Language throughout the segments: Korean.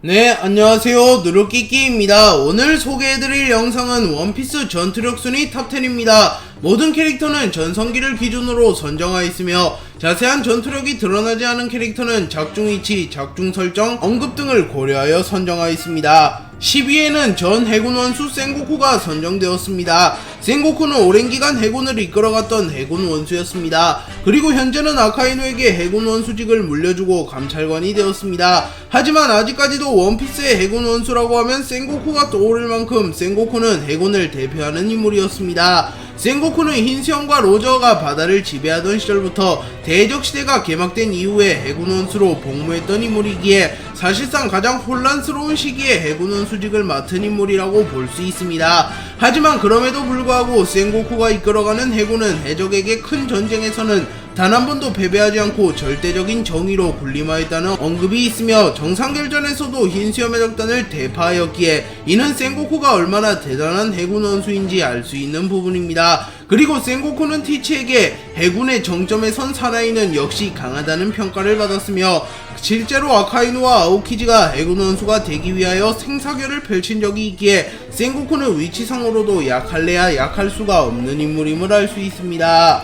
네, 안녕하세요. 누르끼끼입니다. 오늘 소개해드릴 영상은 원피스 전투력 순위 탑10입니다. 모든 캐릭터는 전성기를 기준으로 선정하였으며 자세한 전투력이 드러나지 않은 캐릭터는 작중 위치, 작중 설정, 언급 등을 고려하여 선정하였습니다. 10위에는 전 해군 원수 센고쿠가 선정되었습니다. 센고쿠는 오랜 기간 해군을 이끌어갔던 해군 원수였습니다. 그리고 현재는 아카이노에게 해군 원수직을 물려주고 감찰관이 되었습니다. 하지만 아직까지도 원피스의 해군 원수라고 하면 센고쿠가 떠오를 만큼 센고쿠는 해군을 대표하는 인물이었습니다. 센고쿠는 흰수염과 로저가 바다를 지배하던 시절부터 대적시대가 개막된 이후에 해군 원수로 복무했던 인물이기에 사실상 가장 혼란스러운 시기에 해군 원수직을 맡은 인물이라고 볼 수 있습니다. 하지만 그럼에도 불구하고 센고쿠가 이끌어가는 해군은 해적에게 큰 전쟁에서는 단 한 번도 패배하지 않고 절대적인 정의로 군림하였다는 언급이 있으며 정상결전에서도 흰수염 해적단을 대파하였기에 이는 센고쿠가 얼마나 대단한 해군 원수인지 알 수 있는 부분입니다. 그리고 센고쿠는 티치에게 해군의 정점에 선 사나이는 역시 강하다는 평가를 받았으며 실제로 아카이노와 아오키지가 해군 원수가 되기 위하여 생사결을 펼친 적이 있기에 센고쿠는 위치상으로도 약할래야 약할 수가 없는 인물임을 알 수 있습니다.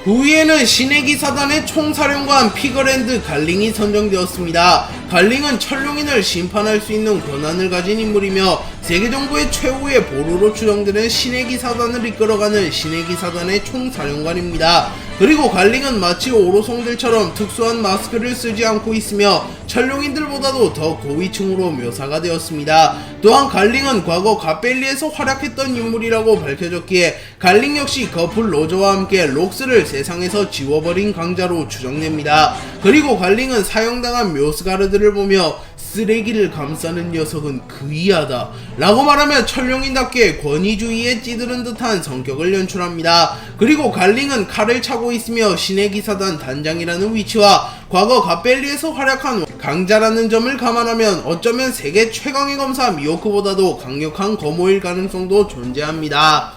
9위에는 신의 기사단의 총사령관 피거랜드 갈링이 선정되었습니다. 갈링은 천룡인을 심판할 수 있는 권한을 가진 인물이며 세계정부의 최후의 보루로 추정되는 신의 기사단을 이끌어가는 신의 기사단의 총사령관입니다. 그리고 갈링은 마치 오로송들처럼 특수한 마스크를 쓰지 않고 있으며 천룡인들보다도 더 고위층으로 묘사가 되었습니다. 또한 갈링은 과거 갓벨리에서 활약했던 인물이라고 밝혀졌기에 갈링 역시 거풀 로저와 함께 록스를 세상에서 지워버린 강자로 추정됩니다. 그리고 갈링은 사형당한 묘스가르드를 보며 쓰레기를 감싸는 녀석은 그이하다 라고 말하며 천룡인답게 권위주의에 찌드는 듯한 성격을 연출합니다. 그리고 갈링은 칼을 차고 있으며 신의 기사단 단장이라는 위치와 과거 갓벨리에서 활약한 강자라는 점을 감안하면 어쩌면 세계 최강의 검사 미호크보다도 강력한 거모일 가능성도 존재합니다.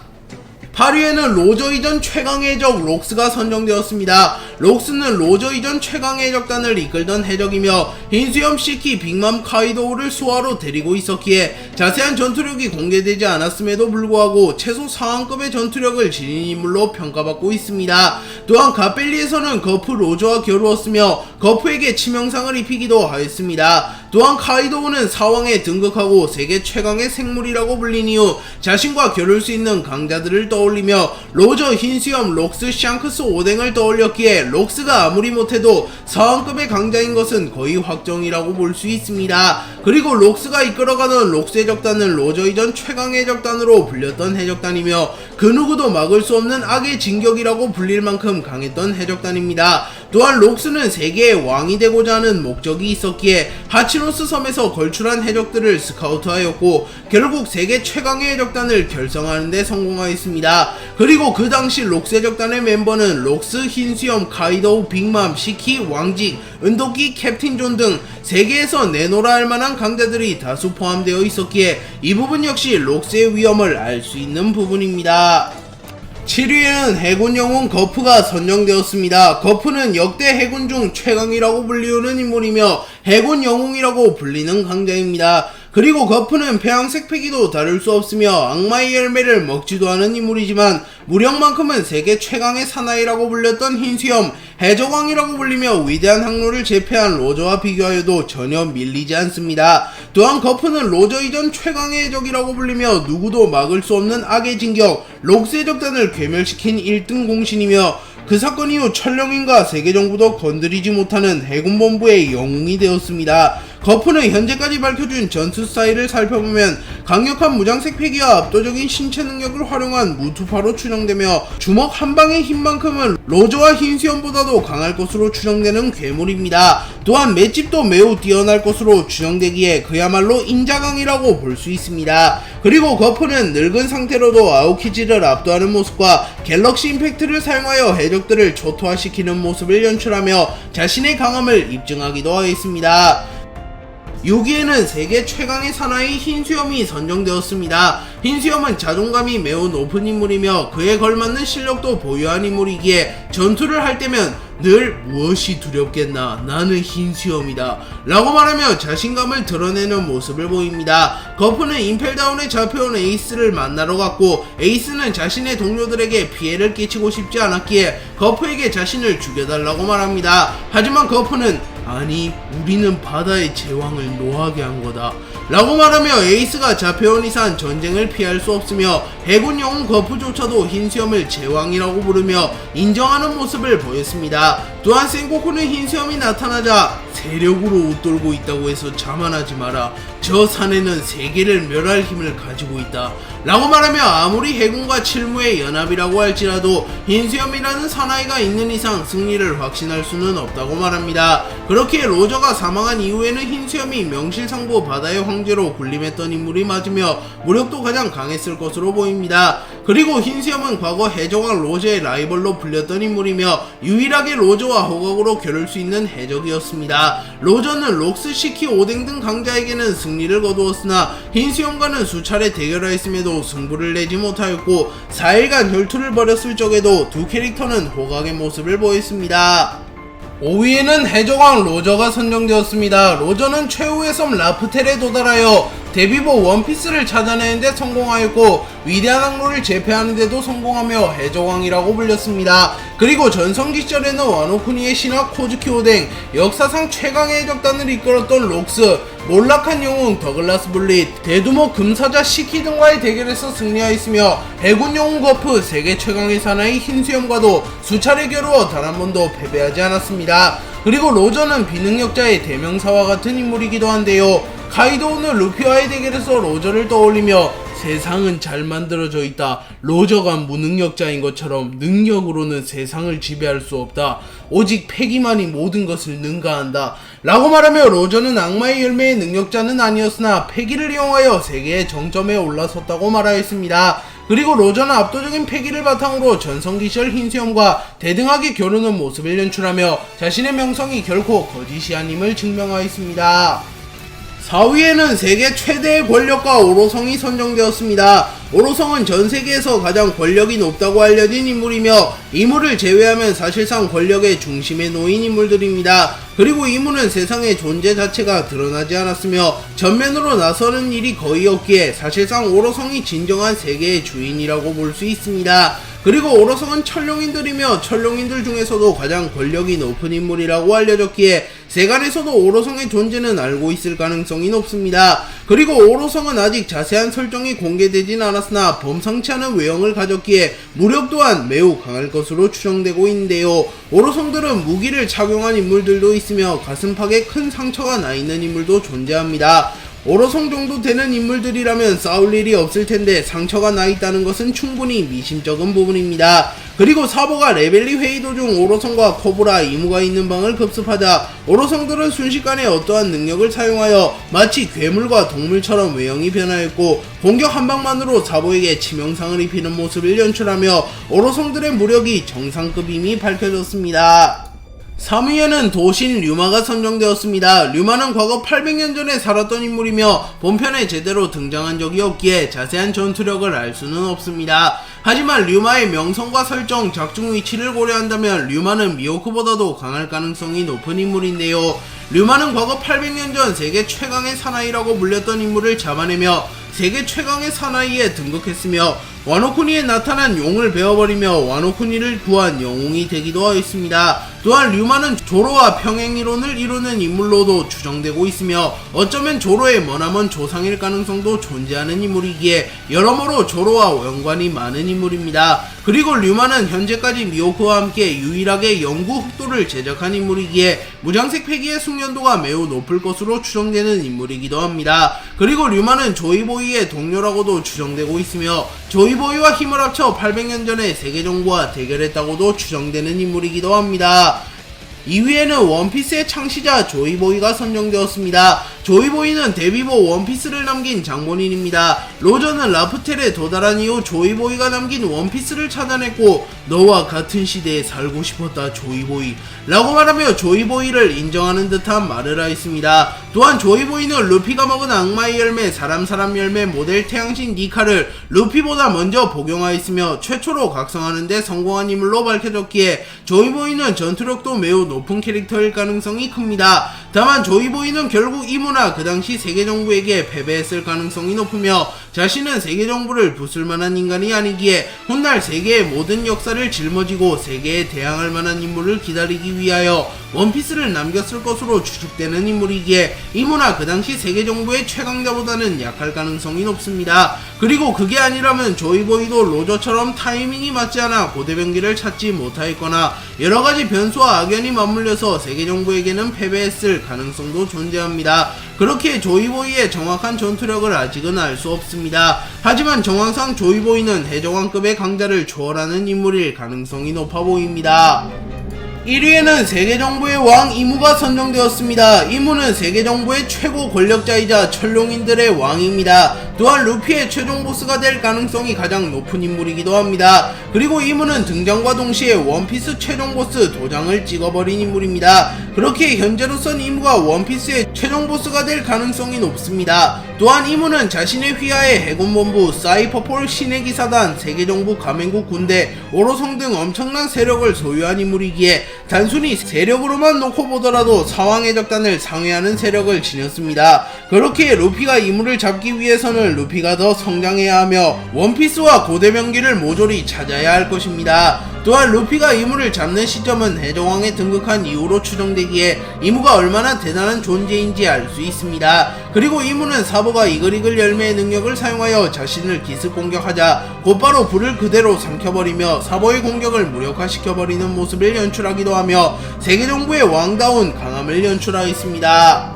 8위에는 로저 이전 최강의 해적 록스가 선정되었습니다. 록스는 로저 이전 최강의 해적단을 이끌던 해적이며 흰수염 시키 빅맘 카이도우를 수하로 데리고 있었기에 자세한 전투력이 공개되지 않았음에도 불구하고 최소 상황급의 전투력을 지닌 인물로 평가받고 있습니다. 또한 갓벨리에서는 거프 로저와 겨루었으며 거프에게 치명상을 입히기도 하였습니다. 또한 카이도우는 사왕에 등극하고 세계 최강의 생물이라고 불린 이후 자신과 겨룰 수 있는 강자들을 떠올리며 로저, 흰수염, 록스, 샹크스, 오뎅을 떠올렸기에 록스가 아무리 못해도 사왕급의 강자인 것은 거의 확정이라고 볼 수 있습니다. 그리고 록스가 이끌어가던 록스 해적단은 로저 이전 최강의 해적단으로 불렸던 해적단이며 그 누구도 막을 수 없는 악의 진격이라고 불릴 만큼 강했던 해적단입니다. 또한 록스는 세계의 왕이 되고자 하는 목적이 있었기에 하치노스 섬에서 걸출한 해적들을 스카우트하였고 결국 세계 최강의 해적단을 결성하는 데 성공하였습니다. 그리고 그 당시 록스 해적단의 멤버는 록스, 흰수염, 카이도우, 빅맘, 시키, 왕직, 은도끼, 캡틴 존 등 세계에서 내놓으라 할 만한 강자들이 다수 포함되어 있었기에 이 부분 역시 록스의 위험을 알 수 있는 부분입니다. 7위에는 해군 영웅 거프가 선정되었습니다. 거프는 역대 해군 중 최강이라고 불리우는 인물이며 해군 영웅이라고 불리는 강자입니다. 그리고 거프는 폐왕색 패기도 다룰 수 없으며 악마의 열매를 먹지도 않은 인물이지만 무력만큼은 세계 최강의 사나이라고 불렸던 흰수염, 해적왕이라고 불리며 위대한 항로를 제패한 로저와 비교하여도 전혀 밀리지 않습니다. 또한 거프는 로저 이전 최강의 해적이라고 불리며 누구도 막을 수 없는 악의 진격, 록스 해적단을 괴멸시킨 1등 공신이며 그 사건 이후 천룡인과 세계정부도 건드리지 못하는 해군본부의 영웅이 되었습니다. 거프는 현재까지 밝혀준 전투 스타일을 살펴보면 강력한 무장색 패기와 압도적인 신체 능력을 활용한 무투파로 추정되며 주먹 한 방의 힘만큼은 로저와 흰수염보다도 강할 것으로 추정되는 괴물입니다. 또한 맷집도 매우 뛰어날 것으로 추정되기에 그야말로 인자강이라고 볼 수 있습니다. 그리고 거프는 늙은 상태로도 아오키지를 압도하는 모습과 갤럭시 임팩트를 사용하여 해적들을 초토화시키는 모습을 연출하며 자신의 강함을 입증하기도 하였습니다. 6위에는 세계 최강의 사나이 흰수염이 선정되었습니다. 흰수염은 자존감이 매우 높은 인물이며 그에 걸맞는 실력도 보유한 인물이기에 전투를 할 때면 늘 무엇이 두렵겠나 나는 흰 수염이다 라고 말하며 자신감을 드러내는 모습을 보입니다. 거프는 임펠다운에 잡혀온 에이스를 만나러 갔고 에이스는 자신의 동료들에게 피해를 끼치고 싶지 않았기에 거프에게 자신을 죽여달라고 말합니다. 하지만 거프는 아니 우리는 바다의 제왕을 노하게 한 거다 라고 말하며 에이스가 잡혀온 이상 전쟁을 피할 수 없으며 해군 영웅 거프조차도 흰수염을 제왕이라고 부르며 인정하는 모습을 보였습니다. 또한 센고쿠는 흰수염이 나타나자 세력으로 웃돌고 있다고 해서 자만하지 마라. 저 사내는 세계를 멸할 힘을 가지고 있다 라고 말하며 아무리 해군과 칠무의 연합이라고 할지라도 흰수염이라는 사나이가 있는 이상 승리를 확신할 수는 없다고 말합니다. 그렇기에 로저가 사망한 이후에는 흰수염이 명실상부 바다의 황제로 군림했던 인물이 맞으며 무력도 가장 강했을 것으로 보입니다. 그리고 흰수염은 과거 해적왕 로저의 라이벌로 불렸던 인물이며 유일하게 로저와 호각으로 겨룰 수 있는 해적이었습니다. 로저는 록스, 시키, 오뎅 등 강자에게는 승리를 거두었으나 흰수염과는 수차례 대결하였음에도 승부를 내지 못하였고 4일간 혈투를 벌였을 적에도 두 캐릭터는 호각의 모습을 보였습니다. 5위에는 해적왕 로저가 선정되었습니다. 로저는 최후의 섬 라프텔에 도달하여 데비보 원피스를 찾아내는데 성공하였고 위대한 항로를 제패하는데도 성공하며 해적왕이라고 불렸습니다. 그리고 전성기 시절에는 와노쿠니의 신화 코즈키 오뎅, 역사상 최강의 해적단을 이끌었던 록스, 몰락한 영웅 더글라스 블릿, 대두모 금사자 시키 등과의 대결에서 승리하였으며 해군 영웅 거프, 세계 최강의 사나이 흰수염과도 수차례 겨루어 단 한 번도 패배하지 않았습니다. 그리고 로저는 비능력자의 대명사와 같은 인물이기도 한데요. 카이도우는 루피와의 대결에서 로저를 떠올리며 세상은 잘 만들어져 있다. 로저가 무능력자인 것처럼 능력으로는 세상을 지배할 수 없다. 오직 패기만이 모든 것을 능가한다 라고 말하며 로저는 악마의 열매의 능력자는 아니었으나 패기를 이용하여 세계의 정점에 올라섰다고 말하였습니다. 그리고 로저는 압도적인 패기를 바탕으로 전성기 시절 흰수염과 대등하게 겨루는 모습을 연출하며 자신의 명성이 결코 거짓이 아님을 증명하였습니다. 4위에는 세계 최대의 권력가 오로성이 선정되었습니다. 오로성은 전 세계에서 가장 권력이 높다고 알려진 인물이며 이물을 제외하면 사실상 권력의 중심에 놓인 인물들입니다. 그리고 이물은 세상의 존재 자체가 드러나지 않았으며 전면으로 나서는 일이 거의 없기에 사실상 오로성이 진정한 세계의 주인이라고 볼 수 있습니다. 그리고 오로성은 천룡인들이며 천룡인들 중에서도 가장 권력이 높은 인물이라고 알려졌기에 세간에서도 오로성의 존재는 알고 있을 가능성이 높습니다. 그리고 오로성은 아직 자세한 설정이 공개되진 않았으나 범상치 않은 외형을 가졌기에 무력 또한 매우 강할 것으로 추정되고 있는데요. 오로성들은 무기를 착용한 인물들도 있으며 가슴팍에 큰 상처가 나 있는 인물도 존재합니다. 오로성 정도 되는 인물들이라면 싸울 일이 없을 텐데 상처가 나 있다는 것은 충분히 미심쩍은 부분입니다. 그리고 사보가 레벨리 회의 도중 오로성과 코브라, 이무가 있는 방을 급습하자 오로성들은 순식간에 어떠한 능력을 사용하여 마치 괴물과 동물처럼 외형이 변하였고 공격 한 방만으로 사보에게 치명상을 입히는 모습을 연출하며 오로성들의 무력이 정상급임이 밝혀졌습니다. 3위에는 도신 류마가 선정되었습니다. 류마는 과거 800년 전에 살았던 인물이며 본편에 제대로 등장한 적이 없기에 자세한 전투력을 알 수는 없습니다. 하지만 류마의 명성과 설정, 작중 위치를 고려한다면 류마는 미호크보다도 강할 가능성이 높은 인물인데요. 류마는 과거 800년 전 세계 최강의 사나이라고 불렸던 인물을 잡아내며 세계 최강의 사나이에 등극했으며 와노쿠니에 나타난 용을 베어버리며 와노쿠니를 구한 영웅이 되기도 하였습니다. 또한 류마는 조로와 평행이론을 이루는 인물로도 추정되고 있으며 어쩌면 조로의 머나먼 조상일 가능성도 존재하는 인물이기에 여러모로 조로와 연관이 많은 인물입니다. 그리고 류마는 현재까지 미호크와 함께 유일하게 영구 흑도를 제작한 인물이기에 무장색 패기의 숙련도가 매우 높을 것으로 추정되는 인물이기도 합니다. 그리고 류마는 조이보이의 동료라고도 추정되고 있으며 조이보이와 힘을 합쳐 800년 전에 세계정부와 대결했다고도 추정되는 인물이기도 합니다. 2위에는 원피스의 창시자 조이보이가 선정되었습니다. 조이보이는 데뷔보 원피스를 남긴 장본인입니다. 로저는 라프텔에 도달한 이후 조이보이가 남긴 원피스를 차단했고 너와 같은 시대에 살고 싶었다 조이보이 라고 말하며 조이보이를 인정하는 듯한 말을 하였습니다. 또한 조이보이는 루피가 먹은 악마의 열매 사람 열매 모델 태양신 니카를 루피보다 먼저 복용하였으며 최초로 각성하는 데 성공한 인물로 밝혀졌기에 조이보이는 전투력도 매우 높은 캐릭터일 가능성이 큽니다. 다만 조이보이는 결국 이무나 그 당시 세계정부에게 패배했을 가능성이 높으며 자신은 세계정부를 부술만한 인간이 아니기에 훗날 세계의 모든 역사를 짊어지고 세계에 대항할 만한 인물을 기다리기 위하여 원피스를 남겼을 것으로 추측되는 인물이기에 이무나 그 당시 세계정부의 최강자보다는 약할 가능성이 높습니다. 그리고 그게 아니라면 조이보이도 로저처럼 타이밍이 맞지 않아 고대병기를 찾지 못하였거나 여러가지 변수와 악연이 맞물려서 세계정부에게는 패배했을 가능성도 존재합니다. 그렇게 조이보이의 정확한 전투력을 아직은 알 수 없습니다. 하지만 정황상 조이보이는 해적왕급의 강자를 초월하는 인물일 가능성이 높아 보입니다. 1위에는 세계정부의 왕 이무가 선정되었습니다. 이무는 세계정부의 최고 권력자이자 천룡인들의 왕입니다. 또한 루피의 최종 보스가 될 가능성이 가장 높은 인물이기도 합니다. 그리고 이무는 등장과 동시에 원피스 최종 보스 도장을 찍어버린 인물입니다. 그렇게 현재로선 이무가 원피스의 최종 보스가 될 가능성이 높습니다. 또한 이무는 자신의 휘하의 해군본부, 사이퍼폴 신의 기사단, 세계정부 가맹국 군대, 오로성 등 엄청난 세력을 소유한 인물이기에 단순히 세력으로만 놓고 보더라도 사왕해적단을 상회하는 세력을 지녔습니다. 그렇게 루피가 이무를 잡기 위해서는 루피가 더 성장해야 하며 원피스와 고대병기를 모조리 찾아야 할 것입니다. 또한 루피가 이무를 잡는 시점은 해적왕에 등극한 이후로 추정되기에 이무가 얼마나 대단한 존재인지 알 수 있습니다. 그리고 이무는 사보가 이글이글 열매의 능력을 사용하여 자신을 기습 공격하자 곧바로 불을 그대로 삼켜버리며 사보의 공격을 무력화시켜버리는 모습을 연출하기도 하며 세계정부의 왕다운 강함을 연출하였습니다.